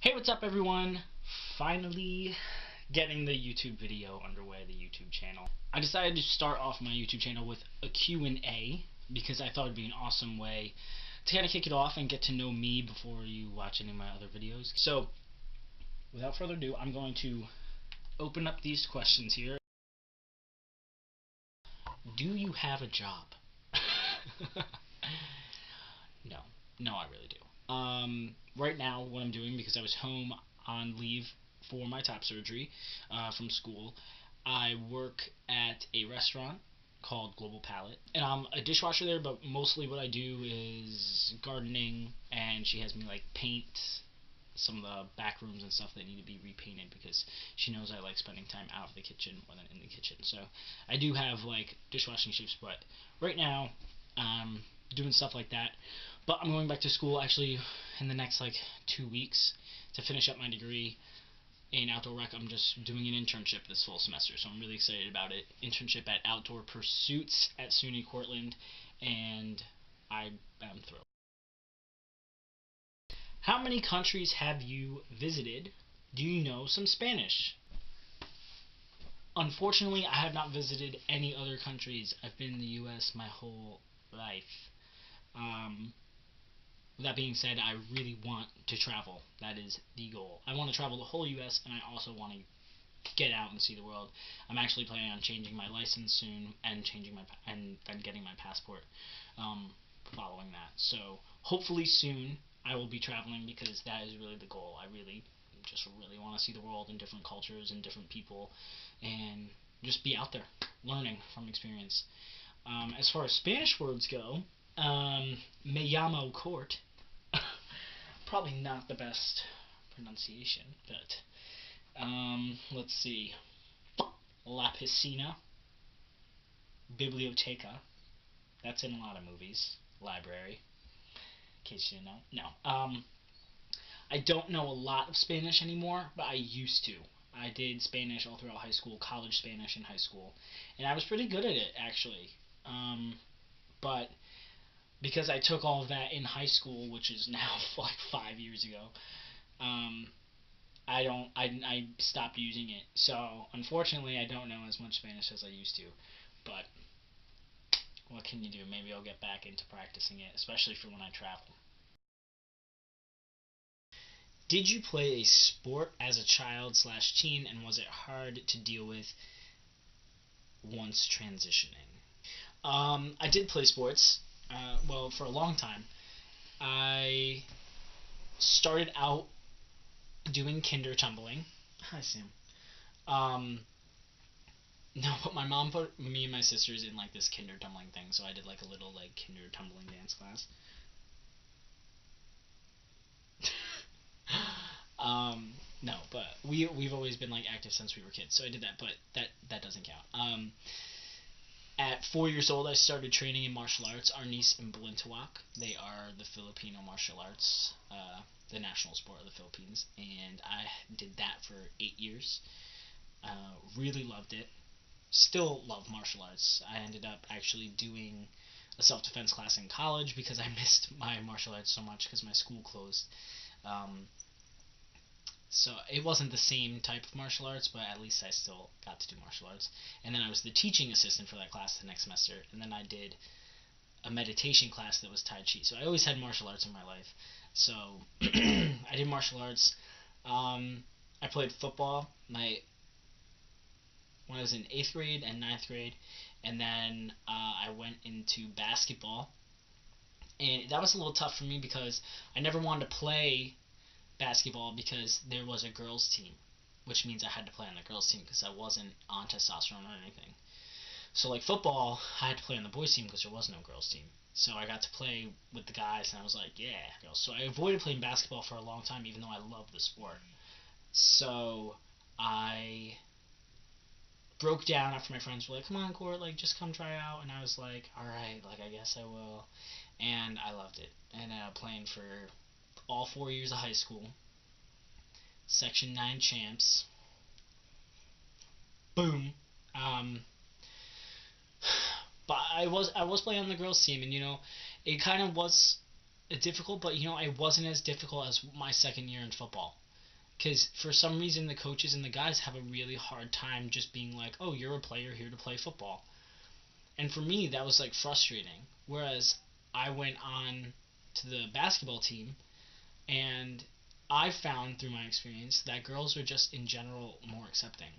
Hey, what's up everyone? Finally getting the YouTube video underway, the YouTube channel. I decided to start off my YouTube channel with a Q&A because I thought it'd be an awesome way to kind of kick it off and get to know me before you watch any of my other videos. So, without further ado, I'm going to open up these questions here. Do you have a job? No. No, I really do. Right now, what I'm doing, because I was home on leave for my top surgery from school, I work at a restaurant called Global Palette, and I'm a dishwasher there, but mostly what I do is gardening, and she has me like paint some of the back rooms and stuff that need to be repainted because she knows I like spending time out of the kitchen more than in the kitchen. So I do have like dishwashing shifts, but right now doing stuff like that. But I'm going back to school actually in the next like 2 weeks to finish up my degree in outdoor rec. I'm just doing an internship this fall semester, so I'm really excited about it. Internship at Outdoor Pursuits at SUNY Cortland, and I am thrilled. How many countries have you visited? Do you know some Spanish? Unfortunately, I have not visited any other countries. I've been in the U.S. my whole life. Um, with that being said, I really want to travel. That is the goal. I want to travel the whole U.S. and I also want to get out and see the world. I'm actually planning on changing my license soon and then getting my passport following that. So hopefully soon I will be traveling because that is really the goal. I really just really want to see the world and different cultures and different people and just be out there learning from experience. As far as Spanish words go, me llamo Court. Probably not the best pronunciation, but let's see. La Piscina, Biblioteca. That's in a lot of movies. Library, in case you didn't know. No. I don't know a lot of Spanish anymore, but I used to. I did Spanish all throughout high school, college Spanish in high school, and I was pretty good at it actually. But because I took all of that in high school, which is now like 5 years ago, um, I stopped using it. So unfortunately, I don't know as much Spanish as I used to. But what can you do? Maybe I'll get back into practicing it, especially for when I travel. Did you play a sport as a child slash teen, and was it hard to deal with once transitioning? I did play sports. Well, for a long time. I started out doing kinder tumbling. Hi, Sam. Um, no, but my mom put me and my sisters in like this kinder tumbling thing, so I did like a little like kinder tumbling dance class. No, but we've always been like active since we were kids, so I did that, but that doesn't count. At 4 years old, I started training in martial arts, Arnis and Balintawak. They are the Filipino martial arts, the national sport of the Philippines, and I did that for 8 years. Really loved it. Still love martial arts. I ended up actually doing a self-defense class in college because I missed my martial arts so much because my school closed. Um, so it wasn't the same type of martial arts, but at least I still got to do martial arts. And then I was the teaching assistant for that class the next semester, and then I did a meditation class that was Tai Chi. So I always had martial arts in my life. So I did martial arts. I played football when I was in 8th grade and 9th grade, and then I went into basketball. And that was a little tough for me because I never wanted to play basketball because there was a girls' team, which means I had to play on the girls' team because I wasn't on testosterone or anything. So like football, I had to play on the boys' team because there was no girls' team. So I got to play with the guys, and I was like, yeah, girls. So I avoided playing basketball for a long time, even though I love the sport. So I broke down after my friends were like, come on, Court, like, just come try out. And I was like, all right, like, I guess I will. And I loved it. And playing for all 4 years of high school, Section 9 champs. Boom. Um, but I was playing on the girls team, and it kind of was difficult, but it wasn't as difficult as my second year in football. Because for some reason, the coaches and the guys have a really hard time just being like, oh, you're a player here to play football. And for me, that was like frustrating. Whereas I went on to the basketball team, and I found through my experience that girls are just in general more accepting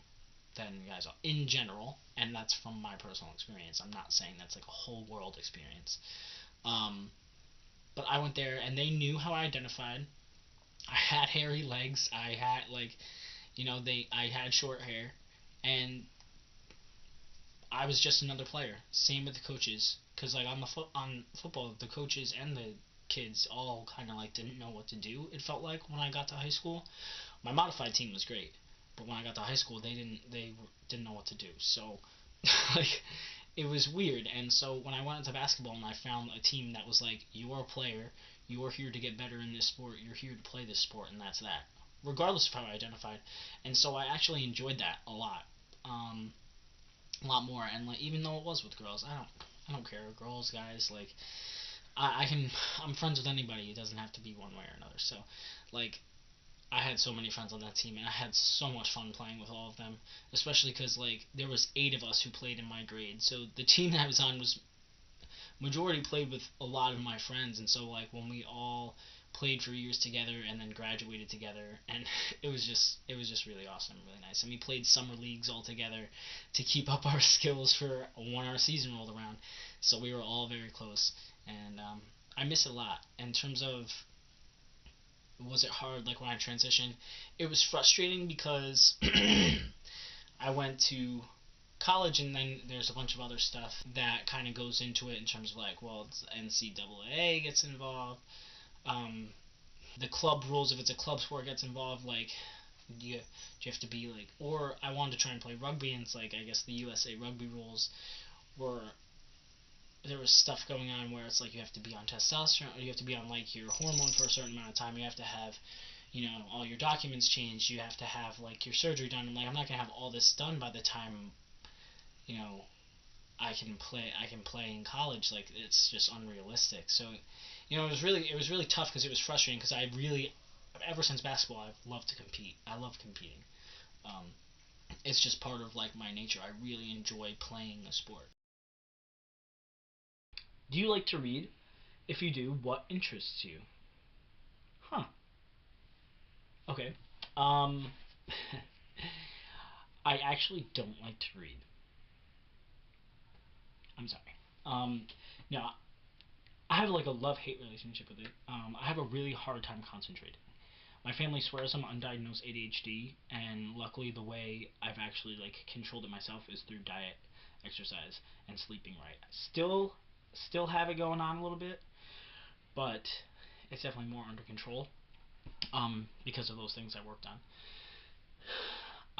than guys are in general, and that's from my personal experience. I'm not saying that's like a whole world experience. Um, but I went there, and they knew how I identified. I had hairy legs. I had like, I had short hair, and I was just another player. Same with the coaches, because like on football, the coaches and the kids all kind of like didn't know what to do. It felt like when I got to high school, my modified team was great, but when I got to high school, they didn't know what to do. So like it was weird. And so when I went into basketball and I found a team that was like, you are a player, you are here to get better in this sport, you're here to play this sport, and that's that, regardless of how I identified. And so I actually enjoyed that a lot. A lot more. And like, even though it was with girls, I don't care, girls, guys, like I'm friends with anybody. It doesn't have to be one way or another. So like, I had so many friends on that team, and I had so much fun playing with all of them, especially because like there was 8 of us who played in my grade. So the team that I was on was majority played with a lot of my friends, and so like when we all played for years together and then graduated together, and it was just really awesome, really nice. And we played summer leagues all together to keep up our skills for when our season rolled around. So we were all very close, and I miss it a lot. In terms of, was it hard like when I transitioned? It was frustrating because I went to college, and then there's a bunch of other stuff that kind of goes into it in terms of like, well, it's NCAA gets involved, um, the club rules, if it's a club sport, gets involved, like, do you have to be like, or I wanted to try and play rugby, and it's like, I guess the USA rugby rules were, there was stuff going on where it's like you have to be on testosterone, or you have to be on like your hormone for a certain amount of time, you have to have, all your documents changed, you have to have like your surgery done. I'm like, I'm not gonna have all this done by the time, you know I can play in college. Like, it's just unrealistic. So it was really tough, because it was frustrating, because I really, ever since basketball, I've loved to compete. I love competing. Um, it's just part of like my nature. I really enjoy playing a sport. Do you like to read? If you do, what interests you? Huh. Okay. Um, I actually don't like to read. I'm sorry. No, I have like a love-hate relationship with it. I have a really hard time concentrating. My family swears I'm undiagnosed ADHD, and luckily the way I've actually like controlled it myself is through diet, exercise, and sleeping right. Still have it going on a little bit, but it's definitely more under control. Because of those things I worked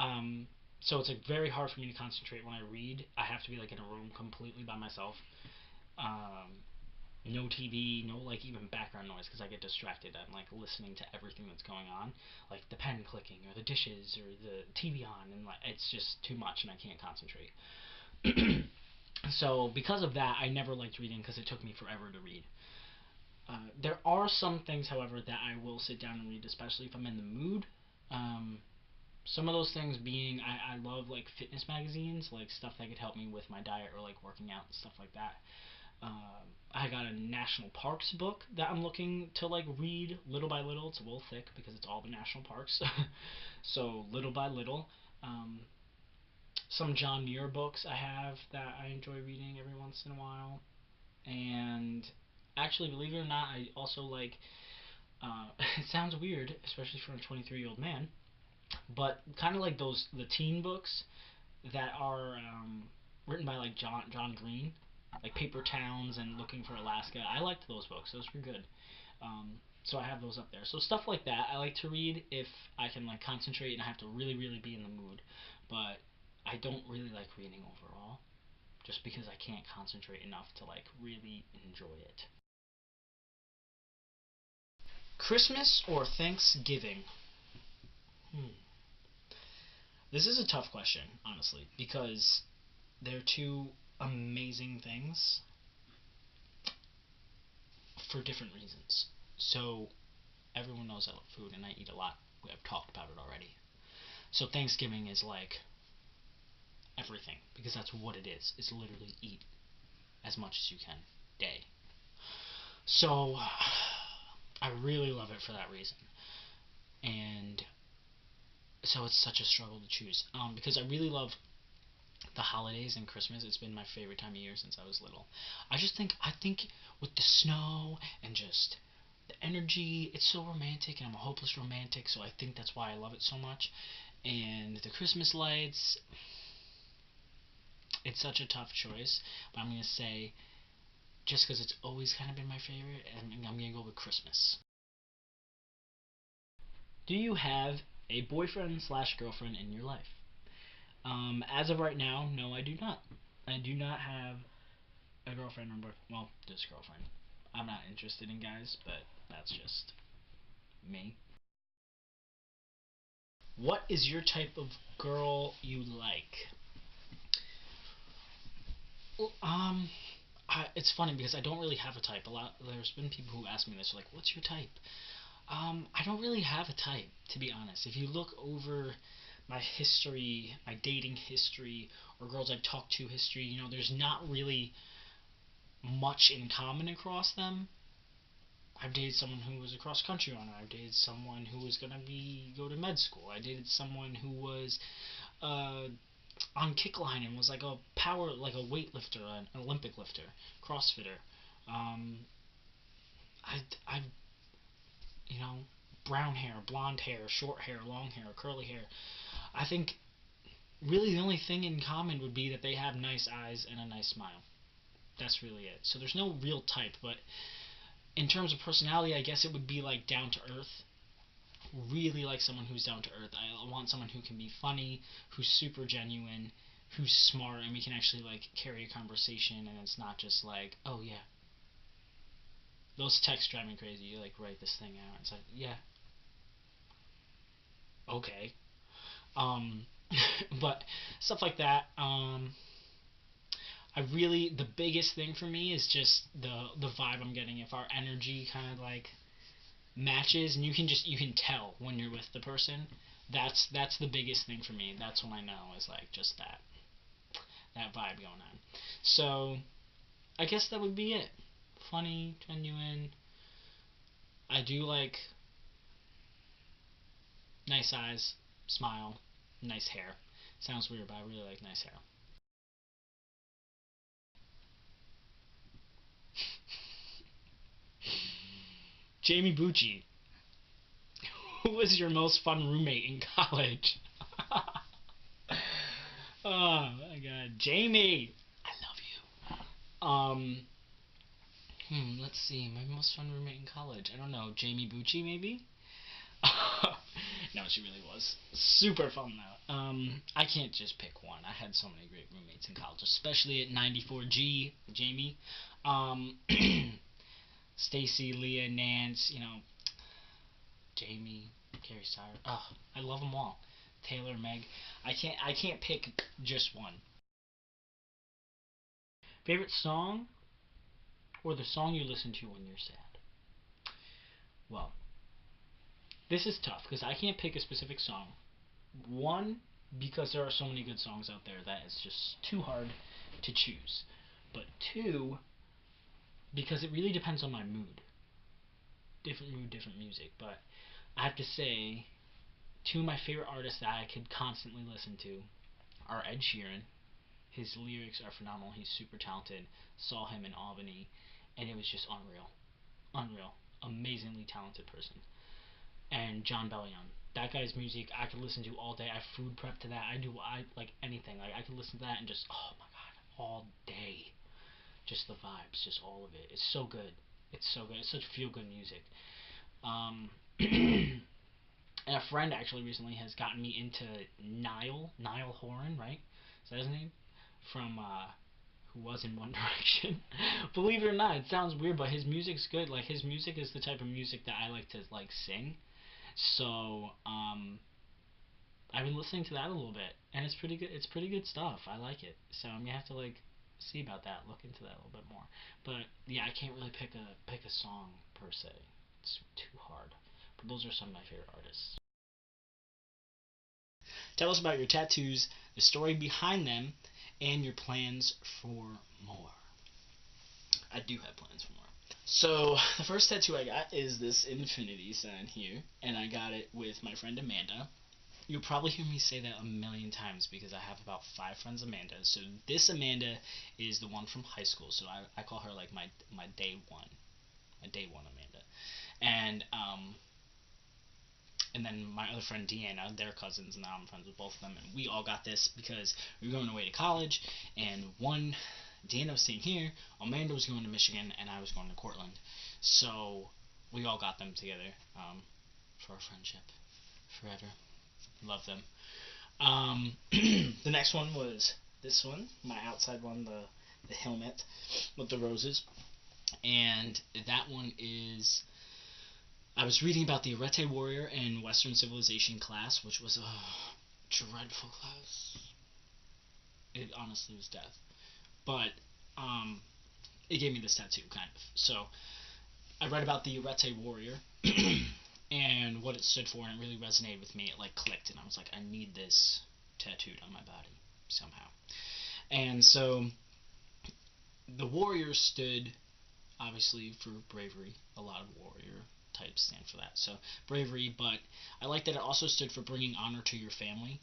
on. So it's like very hard for me to concentrate when I read. I have to be like in a room completely by myself. Um, no TV, no like even background noise, because I get distracted. I'm like listening to everything that's going on, like the pen clicking or the dishes or the TV on, and like it's just too much and I can't concentrate. So because of that, I never liked reading, because it took me forever to read. There are some things, however, that I will sit down and read, especially if I'm in the mood. Um, some of those things being, I love like fitness magazines, like stuff that could help me with my diet or like working out and stuff like that. I got a national parks book that I'm looking to like read little by little. It's a little thick because it's all the national parks, so little by little. Um, some John Muir books I have that I enjoy reading every once in a while, and actually, believe it or not, I also like. It sounds weird, especially for a 23-year-old man, but kind of like the teen books that are written by like John Green, like Paper Towns and Looking for Alaska. I liked those books; those were good. So I have those up there. So stuff like that I like to read if I can like concentrate and I have to really really be in the mood. But I don't really like reading overall, just because I can't concentrate enough to like really enjoy it. Christmas or Thanksgiving? Hmm. This is a tough question, honestly, because they're two amazing things for different reasons. So everyone knows I love food and I eat a lot. We have talked about it So Thanksgiving is like everything, because that's what it is. It's literally eat as much as you can day. So I really love it for that reason. And so it's such a struggle to choose. Because I really love the holidays and Christmas. It's been my favorite time of year since I was little. I think with the snow and just the energy, it's so romantic, and I'm a hopeless romantic, so I think that's why I love it so much. And the Christmas lights, it's such a tough choice, but I'm gonna say, just because it's always kind of been my favorite, and I'm gonna go with Christmas. Do you have a boyfriend slash girlfriend in your life? As of right now, no, I do not. I do not have a girlfriend or boyfriend. Well, just girlfriend. I'm not interested in guys, but that's just me. What is your type of girl you like? Well, it's funny because I don't really have a type. There's been people who ask me this, like, "What's your type?" I don't really have a type, to be honest. If you look over my history, my dating history, or girls I've talked to history, there's not really much in common across them. I've dated someone who was a cross country runner. I've dated someone who was gonna go to med school. I dated someone who was uh, on kickline and was like like a weightlifter, an Olympic lifter, CrossFitter. Um, I've you know brown hair, blonde hair, short hair, long hair, curly hair. I think really the only thing in common would be that they have nice eyes and a nice smile. That's really it. So there's no real type, but in terms of personality, I guess it would be like down to earth. Really like someone who's down to earth. I want someone who can be funny, who's super genuine, who's smart, and we can actually like carry a conversation, and it's not just like, oh yeah, those texts drive me crazy. You like write this thing out. It's like, yeah, okay. Um, but stuff like that. The biggest thing for me is just the vibe I'm getting. If our energy kind of like matches, and you can tell when you're with the person. That's the biggest thing for me. That's when I know is like just that vibe going on. So I guess that would be it. Funny, genuine. I do like nice eyes, smile, nice hair. Sounds weird, but I really like nice hair. Jamie Bucci, who was your most fun roommate in college? Oh my god, Jamie, I love you. Let's see. My most fun roommate in college. I don't know. Jamie Bucci, maybe? No, she really was. Super fun, though. I can't just pick one. I had so many great roommates in college, especially at 94G, Jamie. Um, Stacy, Leah, Nance, Jamie, Carrie Steyer. Oh, I love them all. Taylor, Meg. I can't pick just one. Favorite song or the song you listen to when you're sad? Well, this is tough because I can't pick a specific song. One, because there are so many good songs out there that it's just too hard to choose. But two, because it really depends on my mood. Different mood, different music. But I have to say, two of my favorite artists that I could constantly listen to are Ed Sheeran. His lyrics are phenomenal. He's super talented. Saw him in Albany, and it was just unreal. Unreal. Amazingly talented person. And John Bellion. That guy's music I could listen to all day. I food prep to that. I like anything. Like I could listen to that and just oh my god, all day. Just the vibes, just all of it. It's so good. It's so good. It's such feel good music. Um and a friend actually recently has gotten me into Niall Horan, right? Is that his name? From who was in One Direction. Believe it or not, it sounds weird, but his music's good. Like his music is the type of music that I like to like sing. So, I've been listening to that a little bit, and it's pretty good. It's pretty good stuff. I like it. So I'm gonna have to like see about that, look into that a little bit more. But yeah, I can't really pick a song per se. It's too hard. But those are some of my favorite artists. Tell us about your tattoos, the story behind them, and your plans for more. I do have plans for more. So, the first tattoo I got is this infinity sign here, and I got it with my friend Amanda. You'll probably hear me say that a million times because I have about 5 friends Amanda. So this Amanda is the one from high school. So I call her like my day one. My day one Amanda. And then my other friend Deanna, they're cousins, and now I'm friends with both of them. And we all got this because we were going away to college, and Deanna was staying here, Amanda was going to Michigan, and I was going to Cortland. So we all got them together for our friendship forever. Love them. The next one was this one, my outside one, the helmet with the roses. And that one is, I was reading about the Arete warrior in Western Civilization class, which was a dreadful class. It honestly was death. But it gave me this tattoo, kind of. So I read about the Arete warrior and what it stood for, and it really resonated with me. It like clicked, and I was like, I need this tattooed on my body somehow. And so the warrior stood obviously for bravery. A lot of warrior types stand for that. So bravery, but I like that it also stood for bringing honor to your family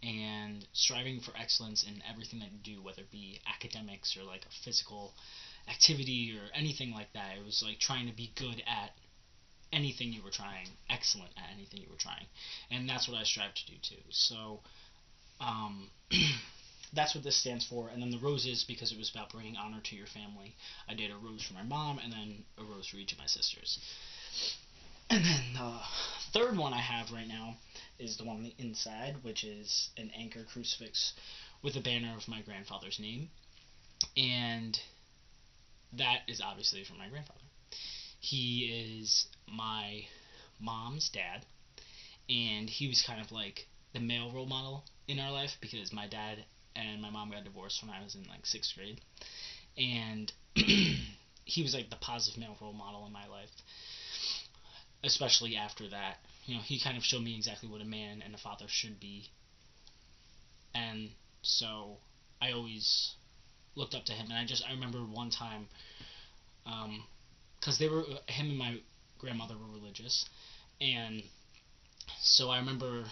and striving for excellence in everything that you do, whether it be academics or like a physical activity or anything like that. It was like trying to be good at anything you were trying, excellent at anything you were trying, and that's what I strive to do too. So that's what this stands for. And then the roses, because it was about bringing honor to your family. I did a rose for my mom, and then a rose for each of my sisters. And then the third one I have right now is the one on the inside, which is an anchor crucifix with a banner of my grandfather's name, and that is obviously from my grandfather. He is my mom's dad, and he was kind of like the male role model in our life because my dad and my mom got divorced when I was in like 6th grade, and he was like the positive male role model in my life, especially after that. You know, he kind of showed me exactly what a man and a father should be, and so I always looked up to him. And I remember one time, because him and my grandmother were religious, and so I remember,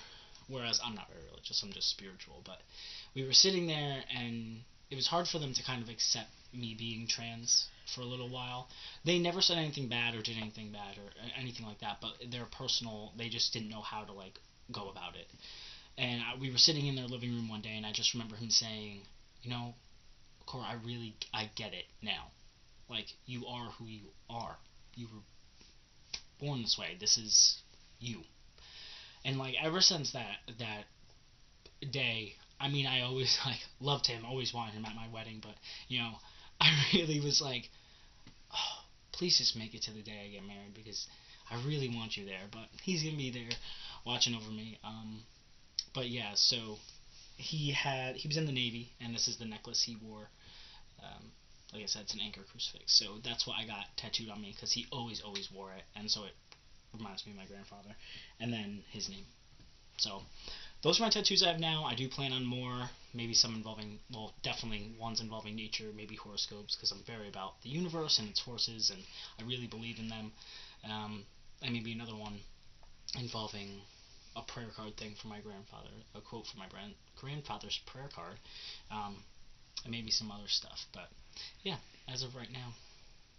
whereas I'm not very religious, I'm just spiritual, but we were sitting there, and it was hard for them to kind of accept me being trans for a little while. They never said anything bad or did anything bad or anything like that, but they just didn't know how to like go about it. And we were sitting in their living room one day, and I just remember him saying, you know, Cora, I get it now. Like, you are who you are. You were born this way. This is you. And like ever since that day, I mean, I always like loved him, always wanted him at my wedding, but you know, I really was like, oh, please just make it to the day I get married because I really want you there. But he's gonna be there watching over me. But yeah, so he was in the Navy, and this is the necklace he wore. Like I said, it's an anchor crucifix, so that's what I got tattooed on me because he always wore it, and so it reminds me of my grandfather, and then his name. So those are my tattoos I have now. I do plan on more, maybe some involving, well, definitely ones involving nature, maybe horoscopes, because I'm very about the universe and its forces, and I really believe in them. And maybe another one involving a prayer card thing for my grandfather, a quote from my grandfather's prayer card, and maybe some other stuff. But yeah, as of right now,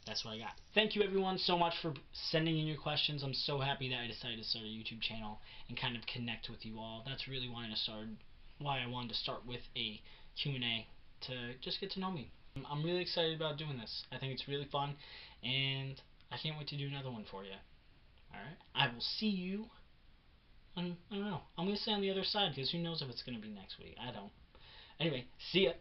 that's what I got. Thank you everyone so much for sending in your questions. I'm so happy that I decided to start a YouTube channel and kind of connect with you all. That's really why I wanted to start with a Q&A, to just get to know me. I'm really excited about doing this. I think it's really fun, and I can't wait to do another one for you. Alright? I will see you on, I don't know. I'm going to say on the other side, because who knows if it's going to be next week. I don't. Anyway, see ya.